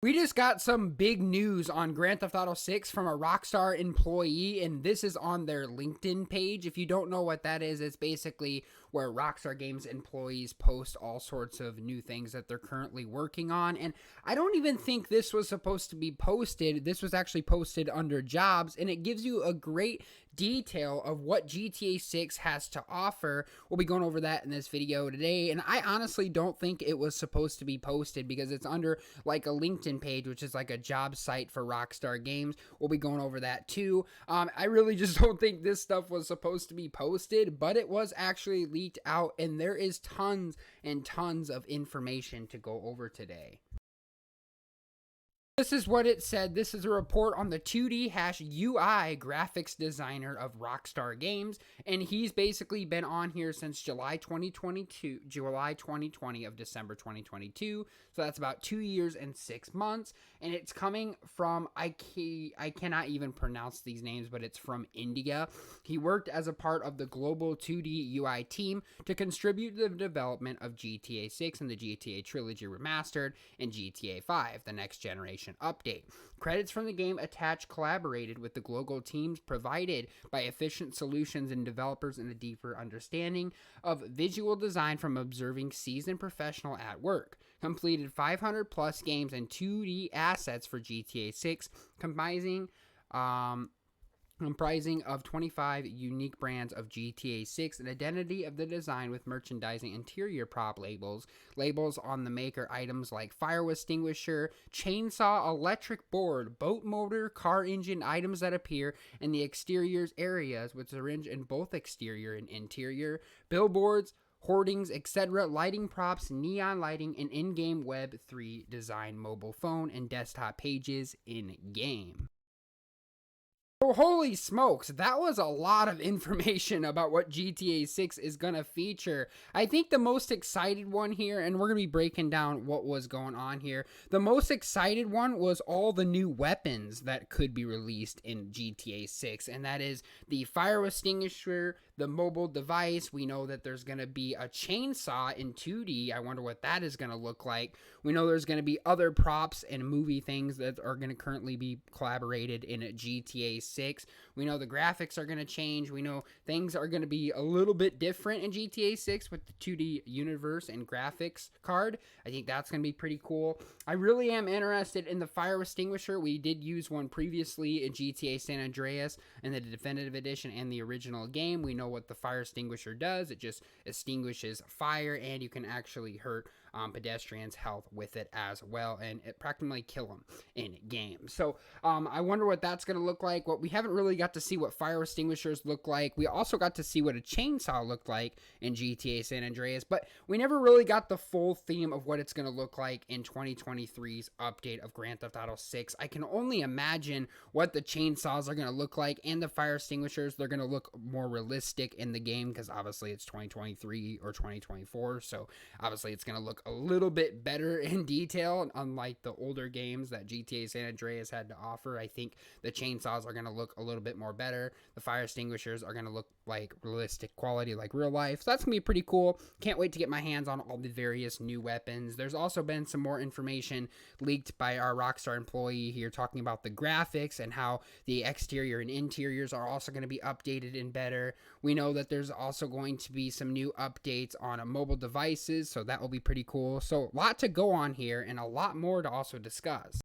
We just got some big news on Grand Theft Auto 6 from a Rockstar employee, and this is on their LinkedIn page. If you don't know what that is, it's basically where Rockstar Games employees post all sorts of new things that they're currently working on. And I don't even think this was supposed to be posted. This was actually posted under jobs, and it gives you a great detail of what GTA 6 has to offer. We'll be going over that in this video today, and I honestly don't think it was supposed to be posted because it's under like a LinkedIn page, which is like a job site for Rockstar Games. We'll be going over that too. I really just don't think this stuff was supposed to be posted, but it was actually leaked out, and there is tons and tons of information to go over today. This is what it said. This is a report on the 2D-UI graphics designer of Rockstar Games, and he's basically been on here since July 2020 of December 2022, so that's about 2 years and 6 months, and it's coming from, I cannot even pronounce these names, but it's from India. He worked as a part of the global 2D UI team to contribute to the development of GTA 6 and the GTA Trilogy Remastered and GTA 5, the next generation update. Credits from the game attached collaborated with the global teams provided by Efficient Solutions and developers in a deeper understanding of visual design from observing seasoned professional at work. Completed 500 plus games and 2D assets for GTA 6, comprising of 25 unique brands of GTA 6, an identity of the design with merchandising interior prop labels on the maker items like fire extinguisher, chainsaw, electric board, boat motor, car engine items that appear in the exteriors areas with syringe in both exterior and interior, billboards, hoardings, etc., lighting props, neon lighting, and in-game Web 3 design mobile phone and desktop pages in-game. Oh, holy smokes, that was a lot of information about what GTA 6 is going to feature. I think the most excited one here, and we're going to be breaking down what was going on here, the most excited one was all the new weapons that could be released in GTA 6, and that is the fire extinguisher, the mobile device. We know that there's going to be a chainsaw in 2D. I wonder what that is going to look like. We know there's going to be other props and movie things that are going to currently be collaborated in GTA 6. We know the graphics are going to change. We know things are going to be a little bit different in GTA 6 with the 2D universe and graphics card. I think that's going to be pretty cool. I really am interested in the fire extinguisher. We did use one previously in GTA San Andreas in the definitive edition and the original game. We know what the fire extinguisher does. It just extinguishes fire, and you can actually hurt pedestrians' health with it as well, and it practically kill them in game. So I wonder what that's going to look like. What we haven't really got to see what fire extinguishers look like. We also got to see what a chainsaw looked like in GTA San Andreas, but we never really got the full theme of what it's going to look like in 2023's update of Grand Theft Auto 6. I can only imagine what the chainsaws are going to look like, and the fire extinguishers, they're going to look more realistic in the game because obviously it's 2023 or 2024, so obviously it's going to look a little bit better in detail, unlike the older games that GTA San Andreas had to offer. I think the chainsaws are going to look a little bit more better. The fire extinguishers are going to look like realistic quality, like real life. So that's going to be pretty cool. Can't wait to get my hands on all the various new weapons. There's also been some more information leaked by our Rockstar employee here talking about the graphics and how the exterior and interiors are also going to be updated and better. We know that there's also going to be some new updates on mobile devices, so that will be pretty cool. So a lot to go on here and a lot more to also discuss.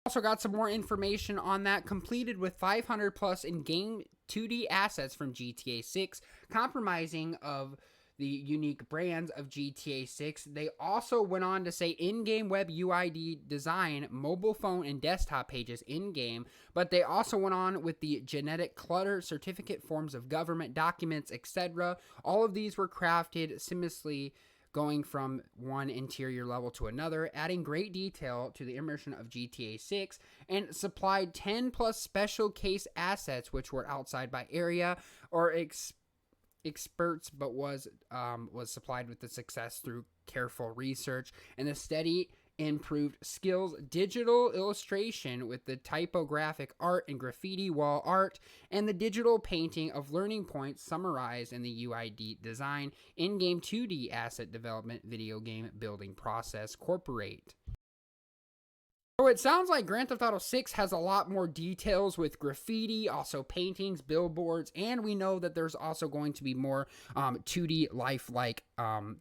Also got some more information on that, completed with 500 plus in-game 2D assets from GTA 6, compromising of the unique brands of GTA 6. They also went on to say in-game web UID design, mobile phone and desktop pages in-game, but they also went on with the genetic clutter, certificate forms of government documents, etc. All of these were crafted seamlessly, going from one interior level to another, adding great detail to the immersion of GTA 6, and supplied 10 plus special case assets which were outside by area or experts, but was supplied with the success through careful research and a steady improved skills, digital illustration with the typographic art and graffiti wall art, and the digital painting of learning points summarized in the UID design, in-game 2D asset development, video game building process, corporate. So it sounds like Grand Theft Auto 6 has a lot more details with graffiti, also paintings, billboards, and we know that there's also going to be more 2D lifelike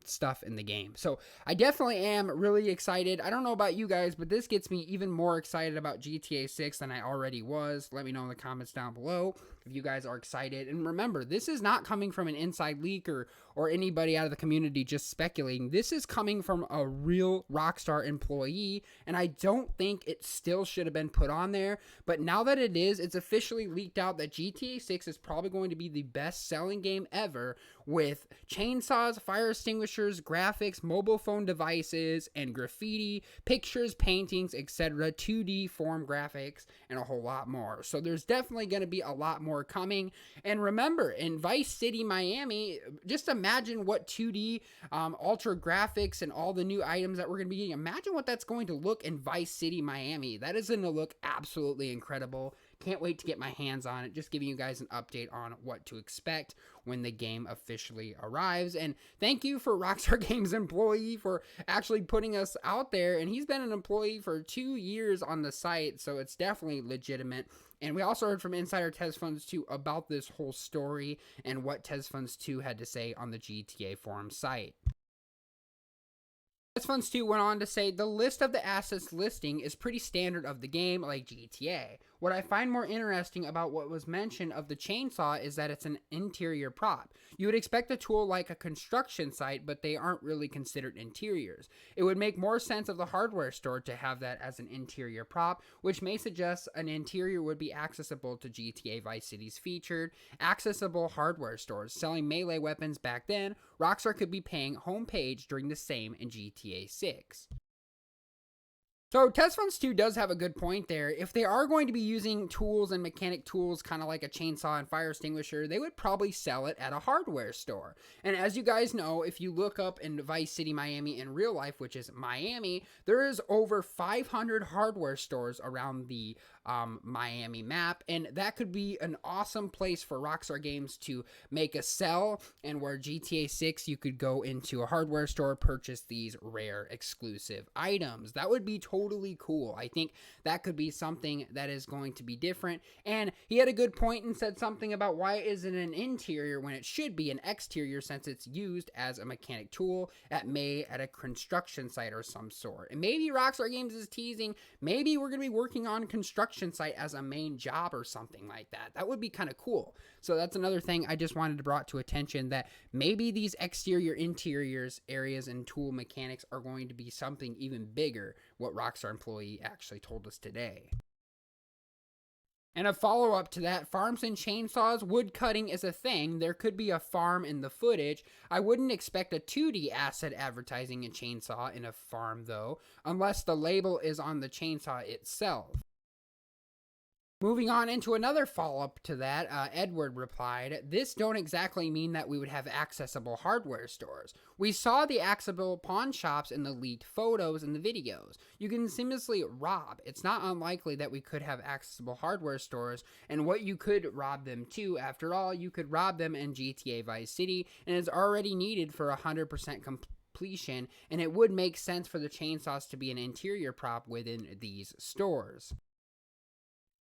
stuff in the game. So I definitely am really excited. I don't know about you guys, but this gets me even more excited about GTA 6 than I already was. Let me know in the comments down below if you guys are excited. And remember, this is not coming from an inside leak or anybody out of the community just speculating. This is coming from a real Rockstar employee, and I don't think it still should have been put on there. But now that it is, it's officially leaked out that GTA 6 is probably going to be the best selling game ever, with chainsaws, fire extinguishers, graphics, mobile phone devices, and graffiti, pictures, paintings, etc., 2D form graphics, and a whole lot more. So there's definitely going to be a lot more coming. And remember, in Vice City, Miami, just imagine what 2D ultra graphics and all the new items that we're going to be getting. Imagine what that's going to look in Vice City, Miami. That is going to look absolutely incredible. Can't wait to get my hands on it. Just giving you guys an update on what to expect when the game officially arrives. And thank you for Rockstar Games employee for actually putting us out there. And he's been an employee for 2 years on the site, so it's definitely legitimate. And we also heard from Insider TezFunds 2 about this whole story and what TezFunds 2 had to say on the GTA forum site. TezFunds 2 went on to say, the list of the assets listing is pretty standard of the game, like GTA. What I find more interesting about what was mentioned of the chainsaw is that it's an interior prop. You would expect a tool like a construction site, but they aren't really considered interiors. It would make more sense of the hardware store to have that as an interior prop, which may suggest an interior would be accessible to GTA Vice City's featured, accessible hardware stores. Selling melee weapons back then, Rockstar could be paying homepage during the same in GTA 6. So TezFunds 2 does have a good point there. If they are going to be using tools and mechanic tools, kind of like a chainsaw and fire extinguisher, they would probably sell it at a hardware store. And as you guys know, if you look up in Vice City, Miami in real life, which is Miami, there is over 500 hardware stores around the Miami map, and that could be an awesome place for Rockstar Games to make a sell, and where GTA 6 you could go into a hardware store, purchase these rare exclusive items. That would be totally cool. I think that could be something that is going to be different. And he had a good point and said something about why isn't an interior when it should be an exterior, since it's used as a mechanic tool at a construction site or some sort. And maybe Rockstar Games is teasing, maybe we're going to be working on construction site as a main job or something like that. That would be kind of cool. So that's another thing I just wanted to brought to attention, that maybe these exterior interiors areas and tool mechanics are going to be something even bigger, what Rockstar employee actually told us today. And a follow-up to that, farms and chainsaws, wood cutting is a thing. There could be a farm in the footage. I wouldn't expect a 2D asset advertising a chainsaw in a farm though, unless the label is on the chainsaw itself. Moving on into another follow-up to that, Edward replied, this don't exactly mean that we would have accessible hardware stores. We saw the accessible pawn shops in the leaked photos and the videos. You can seamlessly rob. It's not unlikely that we could have accessible hardware stores, and what you could rob them to. After all, you could rob them in GTA Vice City, and it's already needed for 100% completion, and it would make sense for the chainsaws to be an interior prop within these stores.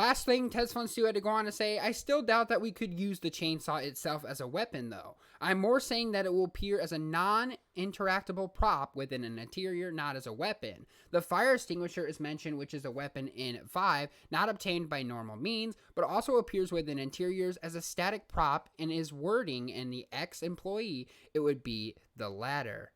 Last thing, TezFunds 2 had to go on to say, I still doubt that we could use the chainsaw itself as a weapon though. I'm more saying that it will appear as a non-interactable prop within an interior, not as a weapon. The fire extinguisher is mentioned, which is a weapon in 5, not obtained by normal means, but also appears within interiors as a static prop, and is wording in the ex-employee, it would be the latter.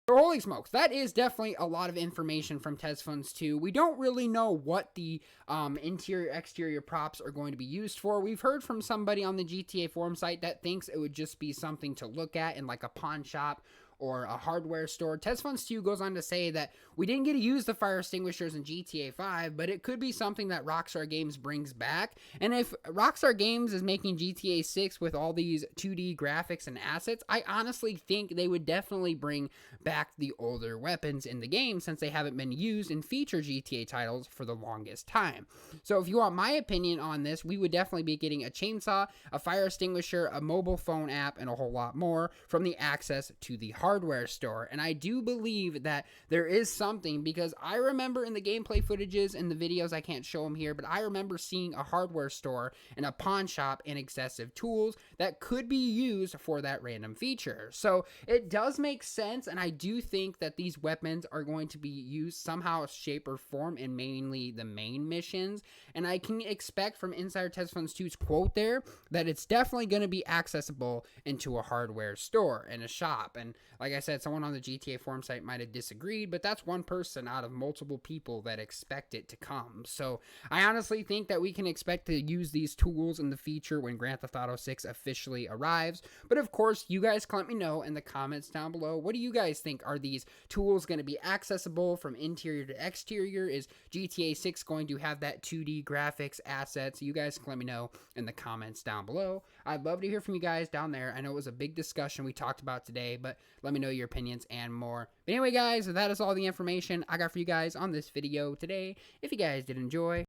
Holy smokes, that is definitely a lot of information from TezFunds 2. We don't really know what the interior-exterior props are going to be used for. We've heard from somebody on the GTA forum site that thinks it would just be something to look at in like a pawn shop or a hardware store. TezFunds 2 goes on to say that we didn't get to use the fire extinguishers in GTA 5, but it could be something that Rockstar Games brings back. And if Rockstar Games is making GTA 6 with all these 2D graphics and assets, I honestly think they would definitely bring back the older weapons in the game, since they haven't been used in feature GTA titles for the longest time. So if you want my opinion on this, we would definitely be getting a chainsaw, a fire extinguisher, a mobile phone app, and a whole lot more from the access to the hardware hardware store. And I do believe that there is something, because I remember in the gameplay footages and the videos, I can't show them here, but I remember seeing a hardware store and a pawn shop and excessive tools that could be used for that random feature. So it does make sense, and I do think that these weapons are going to be used somehow, shape, or form in mainly the main missions. And I can expect from Insider Test Funds 2's quote there that it's definitely going to be accessible into a hardware store and a shop. And like I said, someone on the GTA forum site might have disagreed, but that's one person out of multiple people that expect it to come. So I honestly think that we can expect to use these tools in the feature when Grand Theft Auto 6 officially arrives. But of course, you guys can let me know in the comments down below. What do you guys think? Are these tools going to be accessible from interior to exterior? Is GTA 6 going to have that 2D graphics assets? You guys can let me know in the comments down below. I'd love to hear from you guys down there. I know it was a big discussion we talked about today, but let me know your opinions and more. But anyway, guys, that is all the information I got for you guys on this video today. If you guys did enjoy,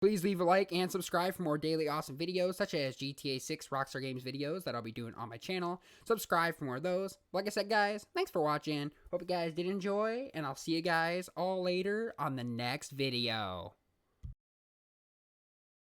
please leave a like and subscribe for more daily awesome videos such as GTA 6 Rockstar Games videos that I'll be doing on my channel. Subscribe for more of those. Like I said, guys, thanks for watching. Hope you guys did enjoy, and I'll see you guys all later on the next video.